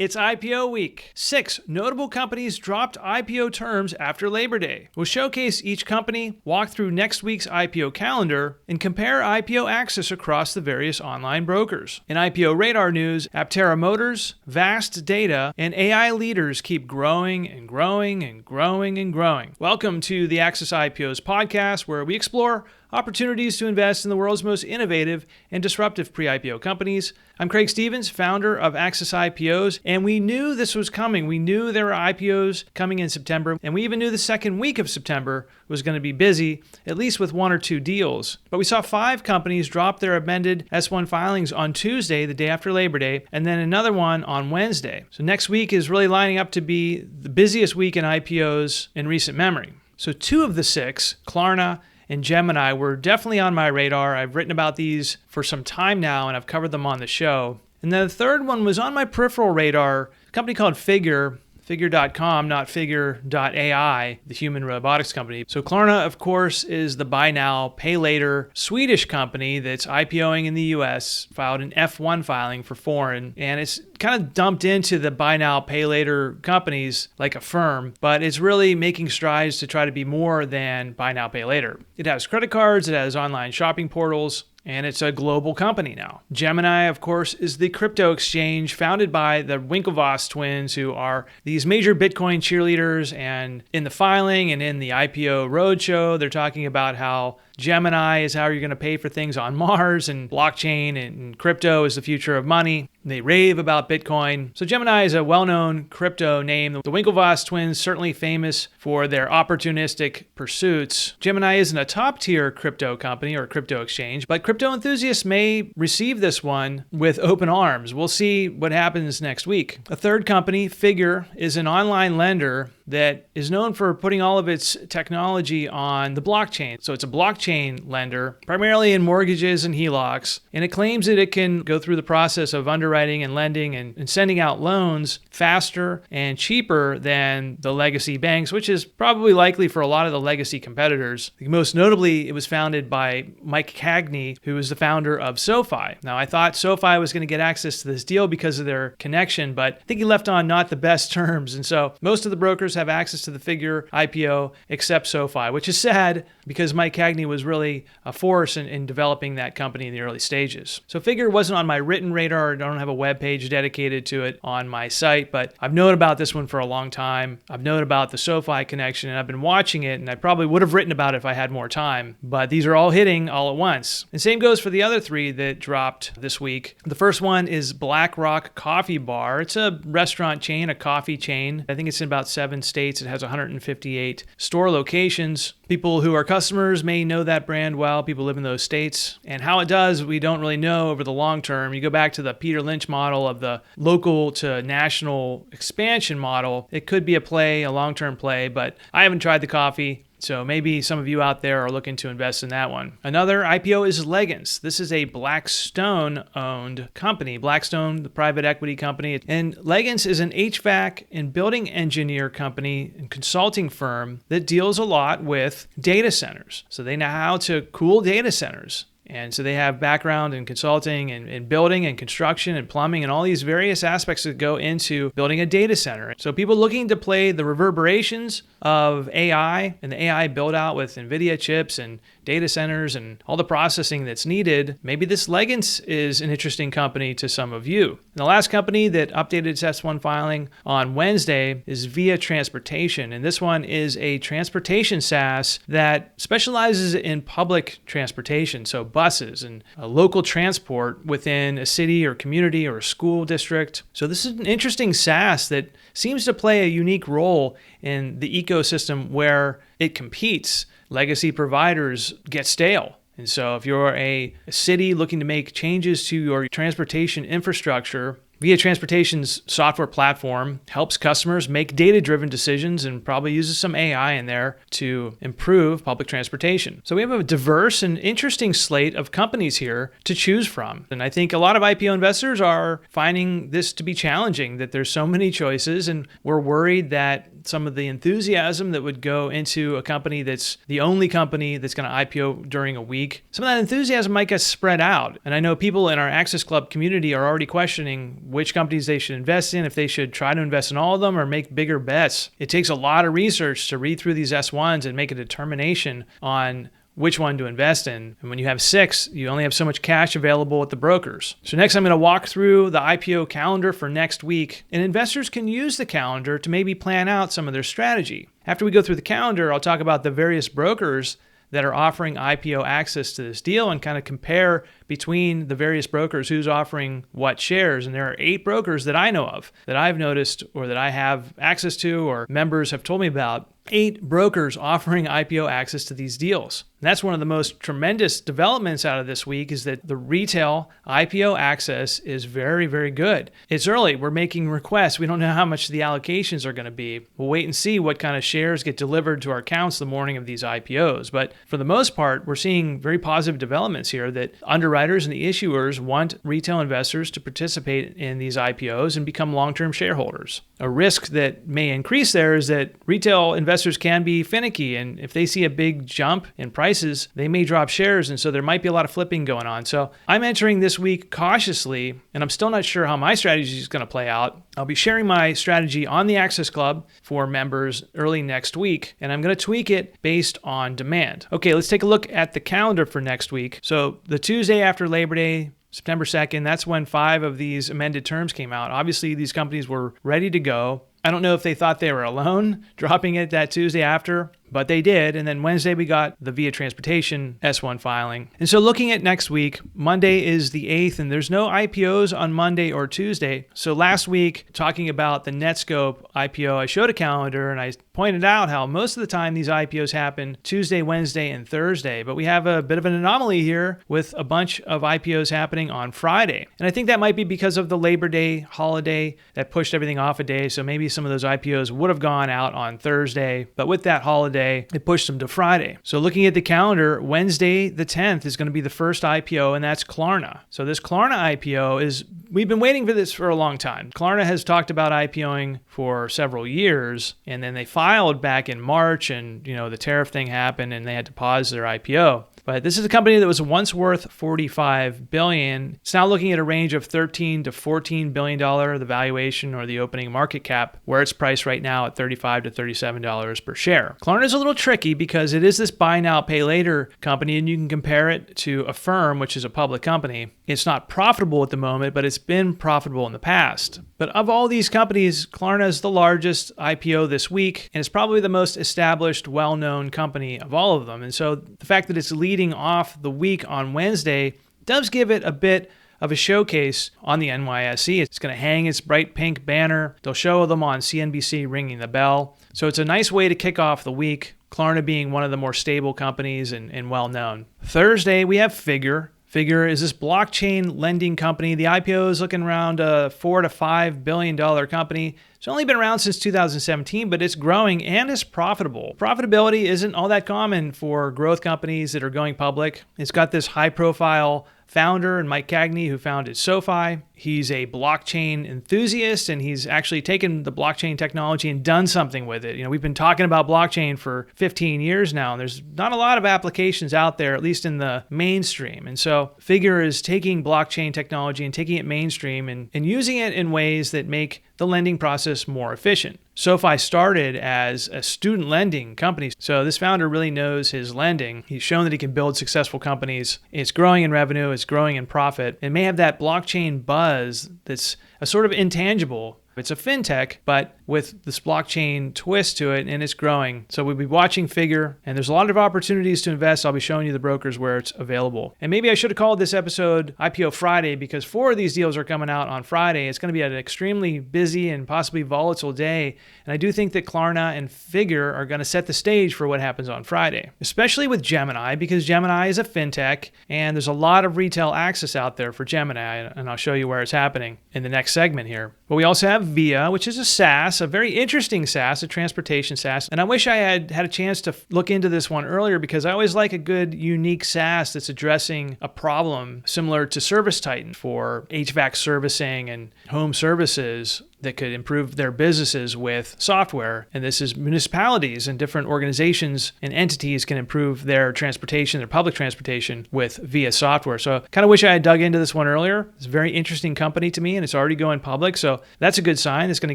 It's IPO week. 6 notable companies dropped IPO terms after Labor Day. We'll showcase each company, walk through next week's IPO calendar, and compare IPO Access across the various online brokers. In IPO Radar news, Aptera Motors, VAST Data, and AI leaders keep growing and growing and growing and growing. Welcome to the Access IPOs podcast, where we explore opportunities to invest in the world's most innovative and disruptive pre-IPO companies. I'm Craig Stevens, founder of Access IPOs, and we knew this was coming. We knew there were IPOs coming in September, and we even knew the second week of September was going to be busy, at least with 1 or 2 deals. But we saw 5 companies drop their amended S-1 filings on Tuesday, the day after Labor Day, and then another one on Wednesday. So next week is really lining up to be the busiest week in IPOs in recent memory. So 2 of the 6, Klarna and Gemini, were definitely on my radar. I've written about these for some time now, and I've covered them on the show. And then the third one was on my peripheral radar, a company called Figure.com, not Figure.ai, the human robotics company. So Klarna, of course, is the buy now, pay later Swedish company that's IPOing in the US, filed an F1 filing for foreign, and it's kind of dumped into the buy now, pay later companies like a firm, but it's really making strides to try to be more than buy now, pay later. It has credit cards, it has online shopping portals, and it's a global company now. Gemini, of course, is the crypto exchange founded by the Winklevoss twins, who are these major Bitcoin cheerleaders. And in the filing and in the IPO roadshow, they're talking about how Gemini is how you're going to pay for things on Mars, and blockchain and crypto is the future of money. They rave about Bitcoin. So Gemini is a well-known crypto name. The Winklevoss twins certainly famous for their opportunistic pursuits. Gemini isn't a top-tier crypto company or crypto exchange, but crypto enthusiasts may receive this one with open arms. We'll see what happens next week. A third company, Figure, is an online lender that is known for putting all of its technology on the blockchain. So it's a blockchain lender, primarily in mortgages and HELOCs, and it claims that it can go through the process of underwriting and lending and sending out loans faster and cheaper than the legacy banks, which is probably likely for a lot of the legacy competitors. Most notably, it was founded by Mike Cagney, who is the founder of SoFi. Now, I thought SoFi was going to get access to this deal because of their connection, but I think he left on not the best terms. And so most of the brokers have access to the Figure IPO except SoFi, which is sad because Mike Cagney was really a force in developing that company in the early stages. So Figure wasn't on my written radar. I don't have a web page dedicated to it on my site, but I've known about this one for a long time. I've known about the SoFi connection, and I've been watching it, and I probably would have written about it if I had more time, but these are all hitting all at once. And same goes for the other 3 that dropped this week. The first one is Rock Coffee Bar. It's a restaurant chain, a coffee chain. I think it's in about 7 states. It has 158 store locations. People who are customers may know that brand well. People live in those states. And how it does, we don't really know over the long term. You go back to the Peter Lynch model of the local to national expansion model. It could be a play, a long-term play, but I haven't tried the coffee. So maybe some of you out there are looking to invest in that one. Another IPO is Legence. This is a Blackstone-owned company. Blackstone, the private equity company. And Legence is an HVAC and building engineer company and consulting firm that deals a lot with data centers. So they know how to cool data centers. And so they have background in consulting and building and construction and plumbing and all these various aspects that go into building a data center. So people looking to play the reverberations of AI and the AI build out with NVIDIA chips and data centers and all the processing that's needed, maybe this Legence is an interesting company to some of you. And the last company that updated its S1 filing on Wednesday is Via Transportation. And this one is a transportation SaaS that specializes in public transportation. So buses and local transport within a city or community or a school district. So this is an interesting SaaS that seems to play a unique role in the ecosystem where it competes. Legacy providers get stale. And so if you're a city looking to make changes to your transportation infrastructure, Via Transportation's software platform helps customers make data-driven decisions and probably uses some AI in there to improve public transportation. So we have a diverse and interesting slate of companies here to choose from. And I think a lot of IPO investors are finding this to be challenging, that there's so many choices, and we're worried that some of the enthusiasm that would go into a company that's the only company that's going to IPO during a week, some of that enthusiasm might get spread out. And I know people in our Access Club community are already questioning which companies they should invest in, if they should try to invest in all of them or make bigger bets. It takes a lot of research to read through these S1s and make a determination on which one to invest in. And when you have 6, you only have so much cash available at the brokers. So next I'm going to walk through the IPO calendar for next week, and investors can use the calendar to maybe plan out some of their strategy. After we go through the calendar, I'll talk about the various brokers that are offering IPO access to this deal and kind of compare between the various brokers who's offering what shares. And there are 8 brokers that I know of, that I've noticed or that I have access to or members have told me about. 8 brokers offering IPO access to these deals. And that's one of the most tremendous developments out of this week, is that the retail IPO access is very, very good. It's early. We're making requests. We don't know how much the allocations are going to be. We'll wait and see what kind of shares get delivered to our accounts the morning of these IPOs. But for the most part, we're seeing very positive developments here, that underwriters and the issuers want retail investors to participate in these IPOs and become long-term shareholders. A risk that may increase there is that retail investors can be finicky, and if they see a big jump in prices, they may drop shares, and so there might be a lot of flipping going on. So I'm entering this week cautiously, and I'm still not sure how my strategy is going to play out. I'll be sharing my strategy on the Access Club for members early next week, and I'm going to tweak it based on demand. Okay, let's take a look at the calendar for next week. So the Tuesday after Labor Day, September 2nd, that's when 5 of these amended terms came out. Obviously, these companies were ready to go. I don't know if they thought they were alone dropping it that Tuesday after, but they did. And then Wednesday, we got the Via Transportation S1 filing. And so looking at next week, Monday is the 8th, and there's no IPOs on Monday or Tuesday. So last week, talking about the Netscope IPO, I showed a calendar and I pointed out how most of the time these IPOs happen Tuesday, Wednesday, and Thursday. But we have a bit of an anomaly here with a bunch of IPOs happening on Friday. And I think that might be because of the Labor Day holiday that pushed everything off a day. So maybe some of those IPOs would have gone out on Thursday, but with that holiday, it pushed them to Friday. So looking at the calendar, Wednesday the 10th is going to be the first IPO, and that's Klarna. So this Klarna IPO is, we've been waiting for this for a long time. Klarna has talked about IPOing for several years, and then they filed back in March, and the tariff thing happened and they had to pause their IPO. But this is a company that was once worth $45 billion. It's now looking at a range of $13 to $14 billion, the valuation or the opening market cap, where it's priced right now at $35 to $37 per share. Klarna is a little tricky because it is this buy now, pay later company, and you can compare it to Affirm, which is a public company. It's not profitable at the moment, but it's been profitable in the past. But of all these companies, Klarna is the largest IPO this week, and it's probably the most established, well-known company of all of them. And so the fact that it's leading off the week on Wednesday does give it a bit of a showcase on the NYSE. It's going to hang its bright pink banner. They'll show them on CNBC ringing the bell. So it's a nice way to kick off the week, Klarna being one of the more stable companies and well-known. Thursday, we have Figure. Figure is this blockchain lending company. The IPO is looking around a $4 to $5 billion company. It's only been around since 2017, but it's growing and it's profitable. Profitability isn't all that common for growth companies that are going public. It's got this high-profile founder, and Mike Cagney, who founded SoFi. He's a blockchain enthusiast, and he's actually taken the blockchain technology and done something with it. We've been talking about blockchain for 15 years now, and there's not a lot of applications out there, at least in the mainstream. And so Figure is taking blockchain technology and taking it mainstream and using it in ways that make the lending process more efficient. SoFi started as a student lending company, so this founder really knows his lending. He's shown that he can build successful companies. It's growing in revenue, it's growing in profit. It may have that blockchain buzz that's a sort of intangible. It's a fintech, but with this blockchain twist to it, and it's growing. So we'll be watching Figure, and there's a lot of opportunities to invest. I'll be showing you the brokers where it's available. And maybe I should have called this episode IPO Friday, because 4 of these deals are coming out on Friday. It's going to be an extremely busy and possibly volatile day. And I do think that Klarna and Figure are going to set the stage for what happens on Friday, especially with Gemini, because Gemini is a fintech, and there's a lot of retail access out there for Gemini, and I'll show you where it's happening in the next segment here. But we also have Via, which is a SaaS, a very interesting SaaS, a transportation SaaS. And I wish I had a chance to look into this one earlier, because I always like a good, unique SaaS that's addressing a problem similar to Service Titan for HVAC servicing and home services. that could improve their businesses with software. And this is municipalities and different organizations and entities can improve their transportation, their public transportation via software. So kind of wish I had dug into this one earlier. It's a very interesting company to me, and it's already going public. So that's a good sign. It's going to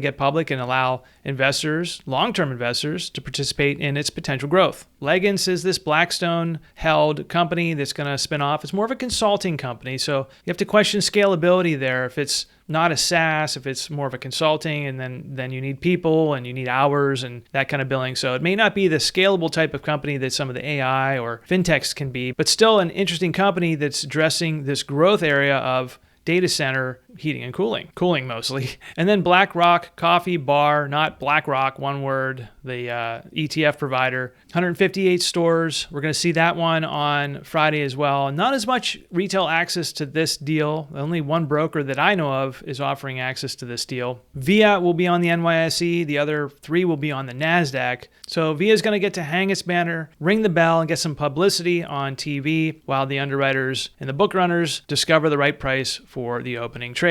get public and allow investors, long-term investors, to participate in its potential growth. Legence is this Blackstone-held company that's going to spin off. It's more of a consulting company. So you have to question scalability there. If it's not a SaaS, if it's more of a consulting, and then you need people and you need hours and that kind of billing. So it may not be the scalable type of company that some of the AI or fintechs can be, but still an interesting company that's addressing this growth area of data center heating and cooling mostly. And then Rock Coffee Bar, not BlackRock, one word, the ETF provider, 158 stores. We're going to see that one on Friday as well. Not as much retail access to this deal. Only one broker that I know of is offering access to this deal. Via will be on the NYSE. The other 3 will be on the NASDAQ. So Via is going to get to hang its banner, ring the bell, and get some publicity on TV while the underwriters and the book runners discover the right price for the opening trades.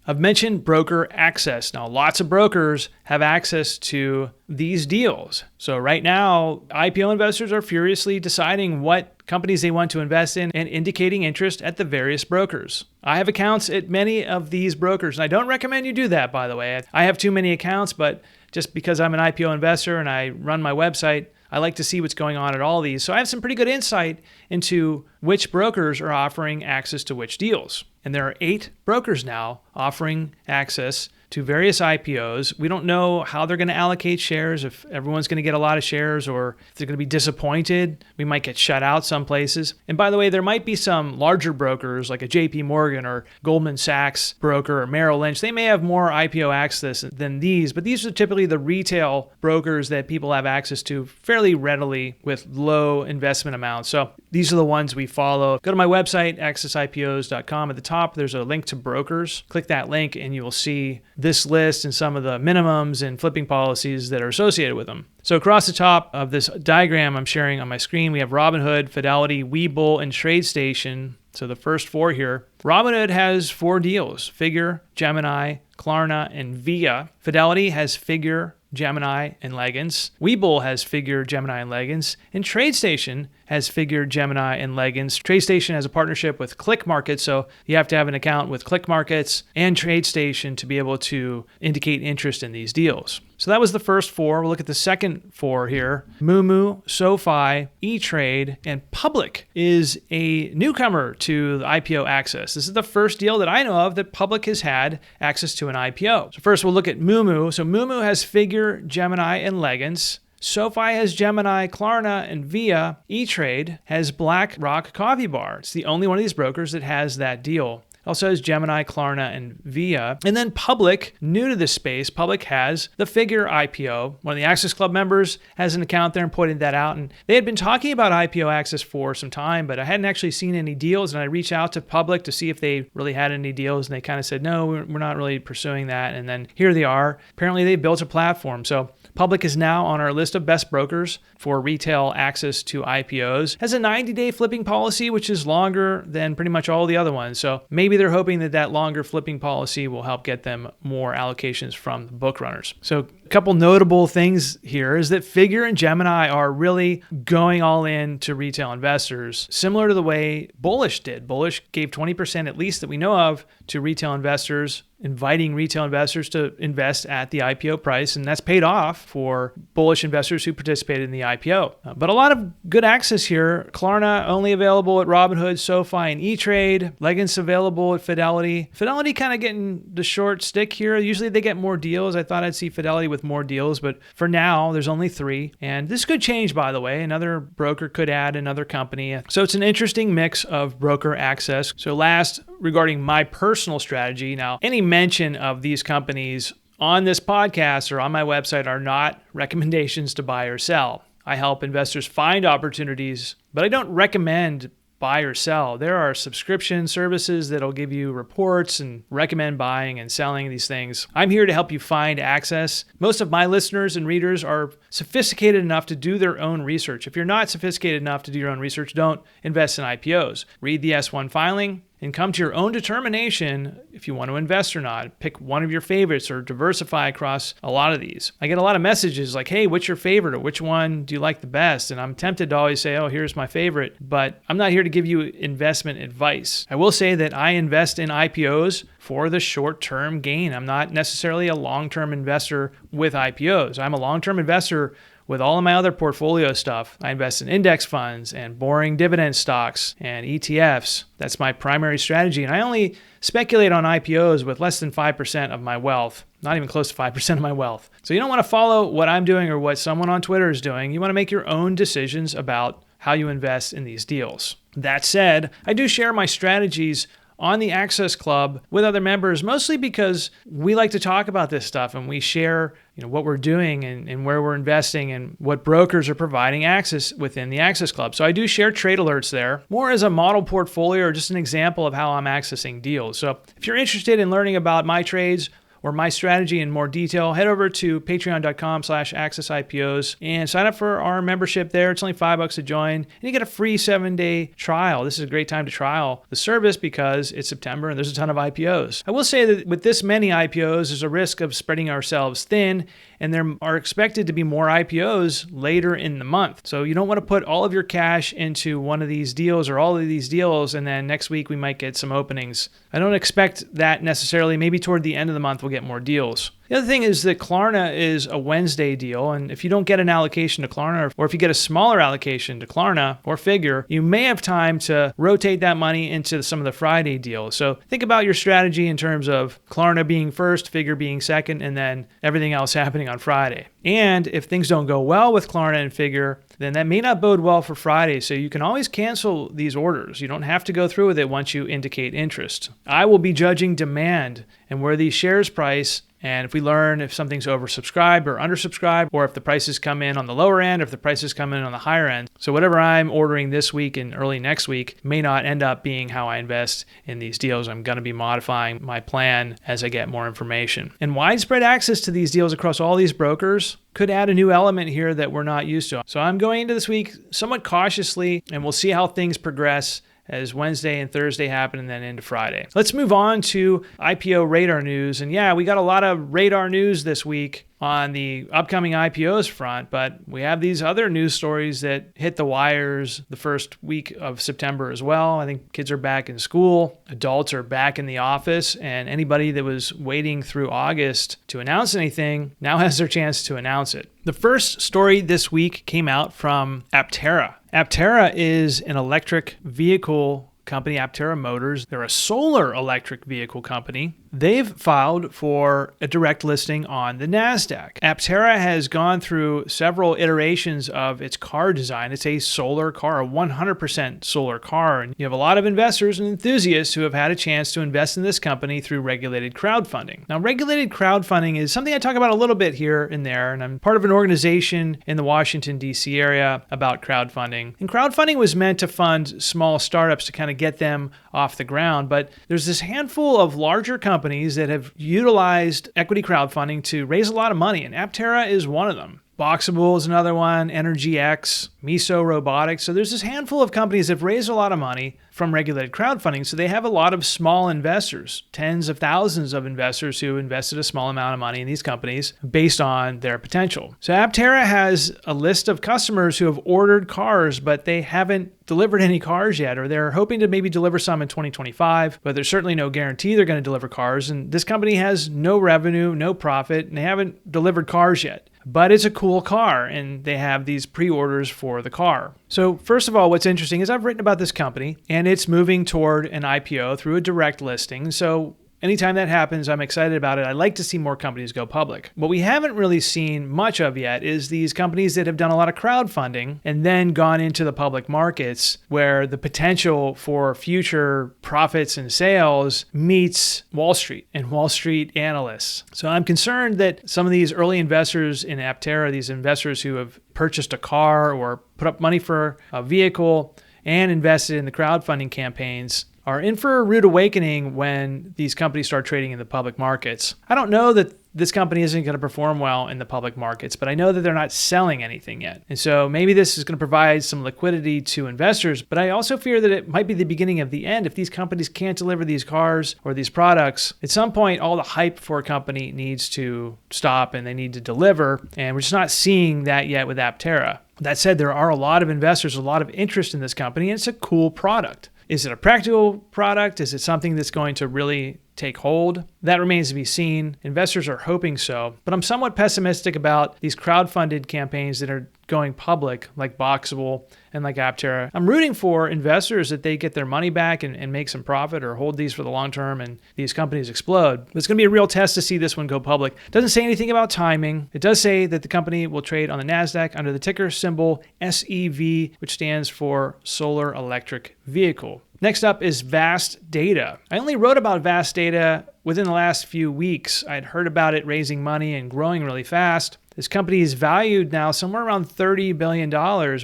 I've mentioned broker access. Now, lots of brokers have access to these deals. So right now, IPO investors are furiously deciding what companies they want to invest in and indicating interest at the various brokers. I have accounts at many of these brokers, and I don't recommend you do that, by the way. I have too many accounts, but just because I'm an IPO investor and I run my website, I like to see what's going on at all these. So I have some pretty good insight into which brokers are offering access to which deals. And there are 8 brokers now offering access to various IPOs. We don't know how they're going to allocate shares, if everyone's going to get a lot of shares or if they're going to be disappointed. We might get shut out some places. And by the way, there might be some larger brokers like a JP Morgan or Goldman Sachs broker or Merrill Lynch. They may have more IPO access than these, but these are typically the retail brokers that people have access to fairly readily with low investment amounts. So these are the ones we follow. Go to my website, accessipos.com. At the top, there's a link to brokers. Click that link and you will see this list and some of the minimums and flipping policies that are associated with them. So across the top of this diagram I'm sharing on my screen, we have Robinhood, Fidelity, Webull, and TradeStation. So the first 4 here. Robinhood has 4 deals: Figure, Gemini, Klarna, and Via. Fidelity has Figure, Gemini, and Legence. Webull has Figure, Gemini, and Legence. And TradeStation has Figure, Gemini, and Legence. TradeStation has a partnership with ClickMarket, so you have to have an account with ClickMarkets and TradeStation to be able to indicate interest in these deals. So that was the first 4. We'll look at the second 4 here. Moomoo, SoFi, E-Trade, and Public is a newcomer to the IPO Access. This is the first deal that I know of that Public has had access to an IPO. So first we'll look at Moomoo. So Moomoo has Figure, Gemini, and Legence. SoFi has Gemini, Klarna, and Via. E-Trade has Rock Coffee Bar. It's the only one of these brokers that has that deal. Also has Gemini, Klarna, and Via. And then Public, new to this space, Public has the Figure IPO. One of the Access Club members has an account there and pointed that out. And they had been talking about IPO Access for some time, but I hadn't actually seen any deals. And I reached out to Public to see if they really had any deals. And they kind of said, no, we're not really pursuing that. And then here they are. Apparently they built a platform. So Public is now on our list of best brokers for retail access to IPOs. Has a 90-day flipping policy, which is longer than pretty much all the other ones. So maybe they're hoping that longer flipping policy will help get them more allocations from the book runners. So a couple notable things here is that Figure and Gemini are really going all in to retail investors, similar to the way Bullish did. Bullish gave 20% at least that we know of to retail investors, inviting retail investors to invest at the IPO price, and that's paid off for bullish investors who participated in the IPO. But a lot of good access here. Klarna only available at Robinhood, SoFi, and E-Trade. Legence available at Fidelity. Fidelity kind of getting the short stick here. Usually they get more deals. I thought I'd see Fidelity with more deals, but for now there's only 3. And this could change, by the way. Another broker could add another company. So it's an interesting mix of broker access. So last, regarding my personal strategy. Now, any mention of these companies on this podcast or on my website are not recommendations to buy or sell. I help investors find opportunities, but I don't recommend buy or sell. There are subscription services that'll give you reports and recommend buying and selling these things. I'm here to help you find access. Most of my listeners and readers are sophisticated enough to do their own research. If you're not sophisticated enough to do your own research, don't invest in IPOs. Read the S-1 filing, and come to your own determination if you want to invest or not. Pick one of your favorites or diversify across a lot of these. I get a lot of messages like, hey, what's your favorite, or which one do you like the best? And I'm tempted to always say, oh, here's my favorite, but I'm not here to give you investment advice. I will say that I invest in IPOs for the short-term gain. I'm not necessarily a long-term investor with IPOs. I'm a long-term investor with all of my other portfolio stuff. I invest in index funds and boring dividend stocks and ETFs. That's my primary strategy. And I only speculate on IPOs with less than 5% of my wealth, not even close to 5% of my wealth. So you don't want to follow what I'm doing or what someone on Twitter is doing. You want to make your own decisions about how you invest in these deals. That said, I do share my strategies on the Access Club with other members, mostly because we like to talk about this stuff and we share what we're doing and where we're investing and what brokers are providing access within the Access Club. So I do share trade alerts there, more as a model portfolio or just an example of how I'm accessing deals. So if you're interested in learning about my trades or my strategy in more detail, head over to patreon.com/accessipos and sign up for our membership there. It's only $5 to join, and you get a free 7-day trial. This is a great time to trial the service because it's September and there's a ton of IPOs. I will say that with this many IPOs, there's a risk of spreading ourselves thin, and there are expected to be more IPOs later in the month. So you don't want to put all of your cash into one of these deals or all of these deals, and then next week we might get some openings. I don't expect that necessarily. Maybe toward the end of the month we'll get more deals. The other thing is that Klarna is a Wednesday deal, and if you don't get an allocation to Klarna, or if you get a smaller allocation to Klarna or Figure, you may have time to rotate that money into some of the Friday deals. So think about your strategy in terms of Klarna being first, Figure being second, and then everything else happening on Friday. And if things don't go well with Klarna and Figure, then that may not bode well for Friday. So you can always cancel these orders. You don't have to go through with it once you indicate interest. I will be judging demand and where these shares price. And if we learn if something's oversubscribed or undersubscribed, or if the prices come in on the lower end, or if the prices come in on the higher end. So whatever I'm ordering this week and early next week may not end up being how I invest in these deals. I'm going to be modifying my plan as I get more information. And widespread access to these deals across all these brokers could add a new element here that we're not used to. So I'm going into this week somewhat cautiously, and we'll see how things progress as Wednesday and Thursday happen and then into Friday. Let's move on to IPO Radar news. And yeah, we got a lot of radar news this week on the upcoming IPOs front, but we have these other news stories that hit the wires the first week of September as well. I think kids are back in school, adults are back in the office, and anybody that was waiting through August to announce anything now has their chance to announce it. The first story this week came out from Aptera. Aptera is an electric vehicle company, Aptera Motors. They're a solar electric vehicle company. They've filed for a direct listing on the NASDAQ. Aptera has gone through several iterations of its car design. It's a solar car, a 100% solar car. And you have a lot of investors and enthusiasts who have had a chance to invest in this company through regulated crowdfunding. Now, regulated crowdfunding is something I talk about a little bit here and there, and I'm part of an organization in the Washington, D.C. area about crowdfunding. And crowdfunding was meant to fund small startups to kind of get them off the ground, but there's this handful of larger companies that have utilized equity crowdfunding to raise a lot of money, and Aptera is one of them. Boxable is another one, EnergyX, Miso Robotics. So there's this handful of companies that have raised a lot of money from regulated crowdfunding. So they have a lot of small investors, tens of thousands of investors who invested a small amount of money in these companies based on their potential. So Aptera has a list of customers who have ordered cars, but they haven't delivered any cars yet, or they're hoping to maybe deliver some in 2025, but there's certainly no guarantee they're going to deliver cars. And this company has no revenue, no profit, and they haven't delivered cars yet. But it's a cool car, and they have these pre-orders for the car. So first of all, what's interesting is I've written about this company, and it's moving toward an IPO through a direct listing. So anytime that happens, I'm excited about it. I like to see more companies go public. What we haven't really seen much of yet is these companies that have done a lot of crowdfunding and then gone into the public markets where the potential for future profits and sales meets Wall Street and Wall Street analysts. So I'm concerned that some of these early investors in Aptera, these investors who have purchased a car or put up money for a vehicle and invested in the crowdfunding campaigns, are in for a rude awakening when these companies start trading in the public markets. I don't know that this company isn't going to perform well in the public markets, but I know that they're not selling anything yet. And so maybe this is going to provide some liquidity to investors, but I also fear that it might be the beginning of the end if these companies can't deliver these cars or these products. At some point, all the hype for a company needs to stop and they need to deliver, and we're just not seeing that yet with Aptera. That said, there are a lot of investors, a lot of interest in this company, and it's a cool product. Is it a practical product? Is it something that's going to really take hold? That remains to be seen. Investors are hoping so, but I'm somewhat pessimistic about these crowdfunded campaigns that are going public, like Boxable and like Aptera. I'm rooting for investors that they get their money back and make some profit or hold these for the long term and these companies explode. But it's going to be a real test to see this one go public. It doesn't say anything about timing. It does say that the company will trade on the NASDAQ under the ticker symbol SEV, which stands for Solar Electric Vehicle. Next up is VAST Data. I only wrote about VAST Data within the last few weeks. I'd heard about it raising money and growing really fast. This company is valued now somewhere around $30 billion,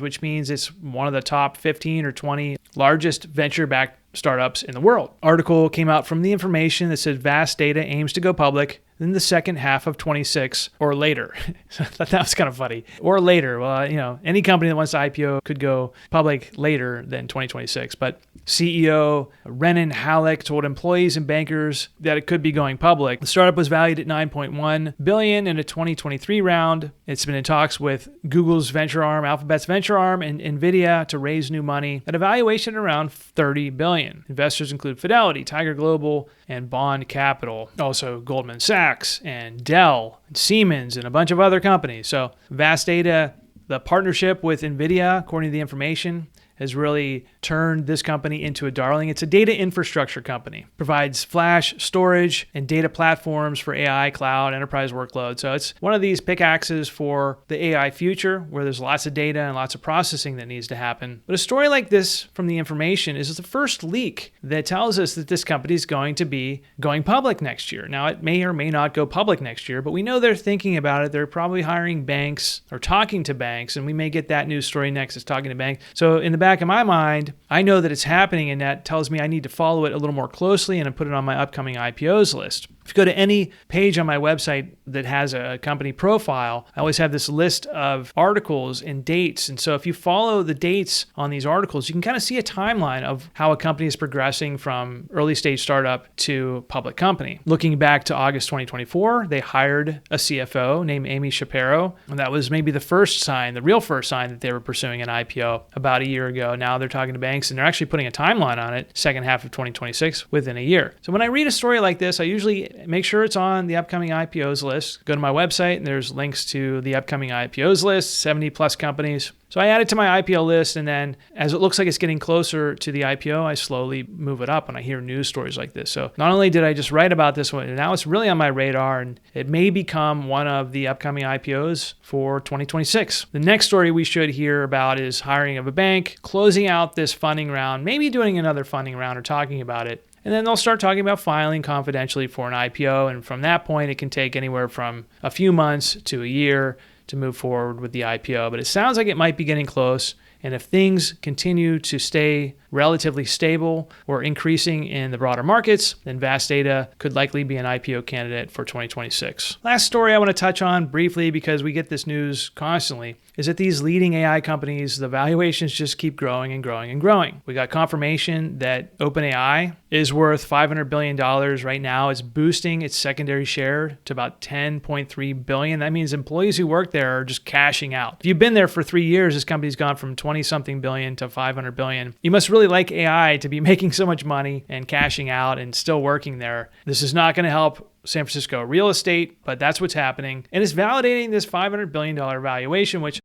which means it's one of the top 15 or 20 largest venture-backed startups in the world. Article came out from The Information that said VAST Data aims to go public in the second half of 26 or later. I thought that was kind of funny. Or later. Well, any company that wants to IPO could go public later than 2026. But CEO Renan Halleck told employees and bankers that it could be going public. The startup was valued at $9.1 billion in a 2023 round. It's been in talks with Google's venture arm, Alphabet's venture arm, and NVIDIA to raise new money at a valuation around $30 billion. Investors include Fidelity, Tiger Global, and Bond Capital. Also Goldman Sachs and Dell and Siemens and a bunch of other companies. So VAST Data, the partnership with NVIDIA, according to The Information, has really turned this company into a darling. It's a data infrastructure company. Provides flash, storage, and data platforms for AI, cloud, enterprise workloads. So it's one of these pickaxes for the AI future where there's lots of data and lots of processing that needs to happen. But a story like this from The Information is the first leak that tells us that this company is going to be going public next year. Now, it may or may not go public next year, but we know they're thinking about it. They're probably hiring banks or talking to banks, and we may get that news story next, is talking to banks. So in the back of my mind, I know that it's happening, and that tells me I need to follow it a little more closely and put it on my upcoming IPOs list. If you go to any page on my website that has a company profile, I always have this list of articles and dates. And so if you follow the dates on these articles, you can kind of see a timeline of how a company is progressing from early stage startup to public company. Looking back to August 2024, they hired a CFO named Amy Shapiro. And that was maybe the first sign, the real first sign that they were pursuing an IPO about a year ago. Now they're talking to banks and they're actually putting a timeline on it, second half of 2026, within a year. So when I read a story like this, I usually make sure it's on the upcoming IPOs list. Go to my website and there's links to the upcoming IPOs list, 70 plus companies. So I add it to my IPO list, and then as it looks like it's getting closer to the IPO, I slowly move it up when I hear news stories like this. So not only did I just write about this one, now it's really on my radar, and it may become one of the upcoming IPOs for 2026. The next story we should hear about is hiring of a bank, closing out this funding round, maybe doing another funding round or talking about it. And then they'll start talking about filing confidentially for an IPO. And from that point, it can take anywhere from a few months to a year to move forward with the IPO. But it sounds like it might be getting close. And if things continue to stay relatively stable or increasing in the broader markets, then VAST Data could likely be an IPO candidate for 2026. Last story I want to touch on briefly, because we get this news constantly, is that these leading AI companies, the valuations just keep growing and growing and growing. We got confirmation that OpenAI is worth $500 billion right now. It's boosting its secondary share to about $10.3 billion. That means employees who work there are just cashing out. If you've been there for 3 years, this company's gone from 20-something billion to $500 billion. You must really like AI to be making so much money and cashing out and still working there. This is not going to help San Francisco real estate, but that's what's happening. And it's validating this $500 billion valuation, which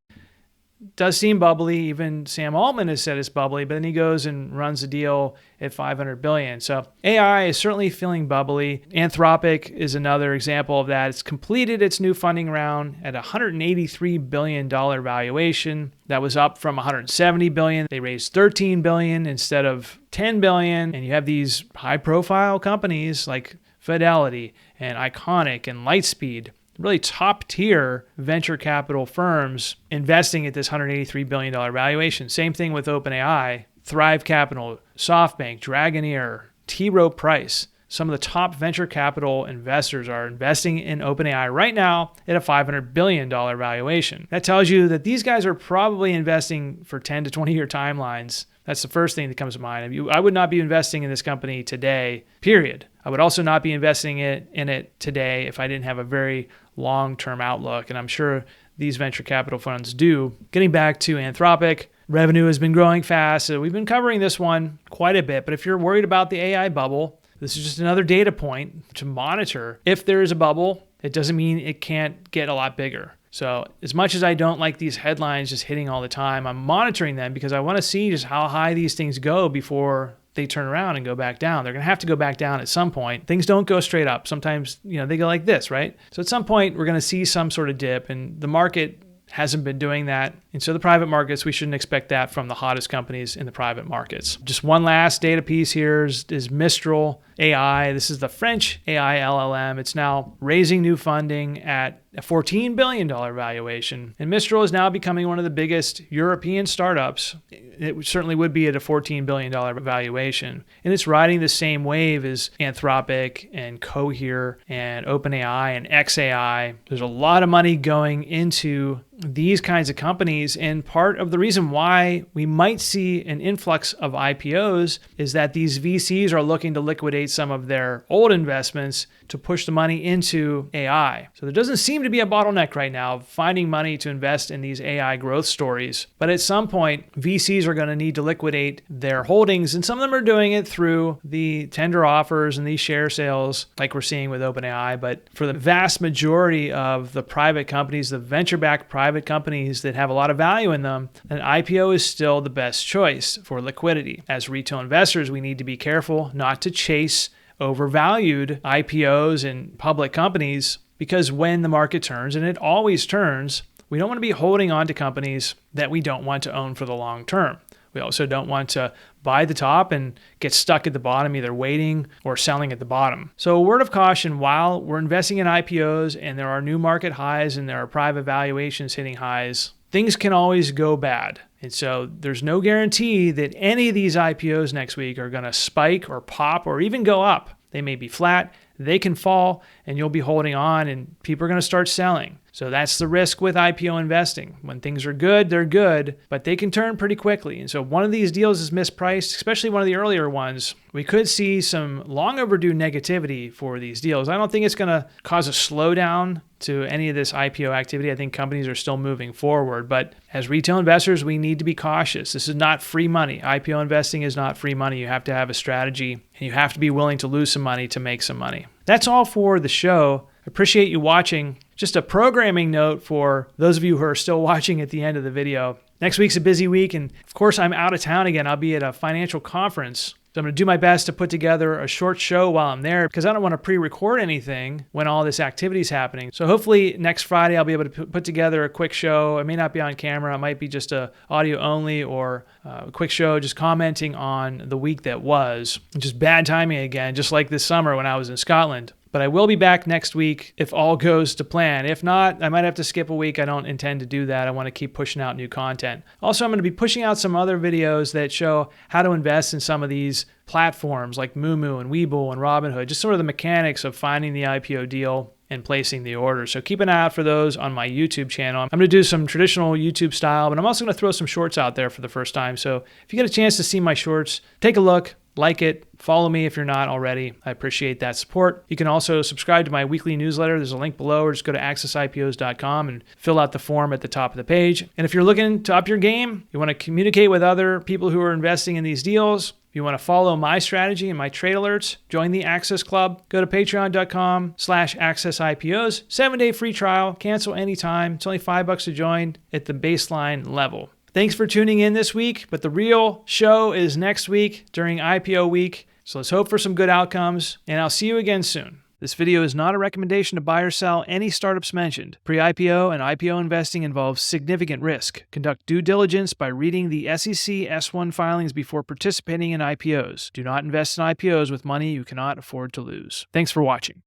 does seem bubbly. Even Sam Altman has said it's bubbly, but then he goes and runs the deal at $500 billion. So AI is certainly feeling bubbly. Anthropic is another example of that. It's completed its new funding round at a $183 billion valuation. That was up from $170 billion. They raised $13 billion instead of $10 billion. And you have these high-profile companies like Fidelity and Iconic and Lightspeed, really top-tier venture capital firms investing at this $183 billion valuation. Same thing with OpenAI, Thrive Capital, SoftBank, Dragoneer, T. Rowe Price. Some of the top venture capital investors are investing in OpenAI right now at a $500 billion valuation. That tells you that these guys are probably investing for 10 to 20 year timelines. That's the first thing that comes to mind. I would not be investing in this company today, period. I would also not be investing in it today if I didn't have a very long-term outlook, and I'm sure these venture capital funds do. Getting back to Anthropic, revenue has been growing fast. So we've been covering this one quite a bit, but if you're worried about the AI bubble, this is just another data point to monitor. If there is a bubble, it doesn't mean it can't get a lot bigger. So as much as I don't like these headlines just hitting all the time, I'm monitoring them because I want to see just how high these things go before they turn around and go back down. They're going to have to go back down at some point. Things don't go straight up. Sometimes, they go like this, right? So at some point, we're going to see some sort of dip, and the market hasn't been doing that. And so the private markets, we shouldn't expect that from the hottest companies in the private markets. Just one last data piece here is Mistral AI. This is the French AI LLM. It's now raising new funding at a $14 billion valuation. And Mistral is now becoming one of the biggest European startups. It certainly would be at a $14 billion valuation. And it's riding the same wave as Anthropic and Cohere and OpenAI and XAI. There's a lot of money going into these kinds of companies, and part of the reason why we might see an influx of IPOs is that these VCs are looking to liquidate some of their old investments to push the money into AI. So there doesn't seem to be a bottleneck right now finding money to invest in these AI growth stories. But at some point, VCs are going to need to liquidate their holdings, and some of them are doing it through the tender offers and these share sales like we're seeing with OpenAI. But for the vast majority of the private companies, the venture-backed private companies that have a lot of value in them, an IPO is still the best choice for liquidity. As retail investors, we need to be careful not to chase overvalued IPOs and public companies, because when the market turns, and it always turns, we don't want to be holding on to companies that we don't want to own for the long term. We also don't want to buy the top and get stuck at the bottom, either waiting or selling at the bottom. So a word of caution, while we're investing in IPOs and there are new market highs and there are private valuations hitting highs, things can always go bad. And so there's no guarantee that any of these IPOs next week are going to spike or pop or even go up. They may be flat, they can fall, and you'll be holding on and people are going to start selling. So that's the risk with IPO investing. When things are good, they're good, but they can turn pretty quickly. And so one of these deals is mispriced, especially one of the earlier ones. We could see some long overdue negativity for these deals. I don't think it's going to cause a slowdown to any of this IPO activity. I think companies are still moving forward, but as retail investors, we need to be cautious. This is not free money. IPO investing is not free money. You have to have a strategy, and you have to be willing to lose some money to make some money. That's all for the show. Appreciate you watching. Just a programming note for those of you who are still watching at the end of the video. Next week's a busy week, and of course, I'm out of town again. I'll be at a financial conference. So I'm going to do my best to put together a short show while I'm there, because I don't want to pre-record anything when all this activity is happening. So hopefully next Friday I'll be able to put together a quick show. It may not be on camera. It might be just a audio only, or a quick show just commenting on the week that was. Just bad timing again, just like this summer when I was in Scotland. But I will be back next week if all goes to plan. If not, I might have to skip a week. I don't intend to do that. I want to keep pushing out new content. Also, I'm going to be pushing out some other videos that show how to invest in some of these platforms like Moomoo and Webull and Robinhood, just sort of the mechanics of finding the IPO deal and placing the order. So keep an eye out for those on my YouTube channel. I'm going to do some traditional YouTube style, but I'm also going to throw some shorts out there for the first time. So if you get a chance to see my shorts, take a look. Like it, follow me if you're not already. I appreciate that support. You can also subscribe to my weekly newsletter. There's a link below, or just go to accessipos.com and fill out the form at the top of the page. And if you're looking to up your game, you want to communicate with other people who are investing in these deals, if you want to follow my strategy and my trade alerts, join the Access Club. Go to patreon.com/accessipos. 7-day free trial. Cancel anytime. It's only $5 to join at the baseline level. Thanks for tuning in this week, but the real show is next week during IPO week. So let's hope for some good outcomes, and I'll see you again soon. This video is not a recommendation to buy or sell any startups mentioned. Pre-IPO and IPO investing involves significant risk. Conduct due diligence by reading the SEC S-1 filings before participating in IPOs. Do not invest in IPOs with money you cannot afford to lose. Thanks for watching.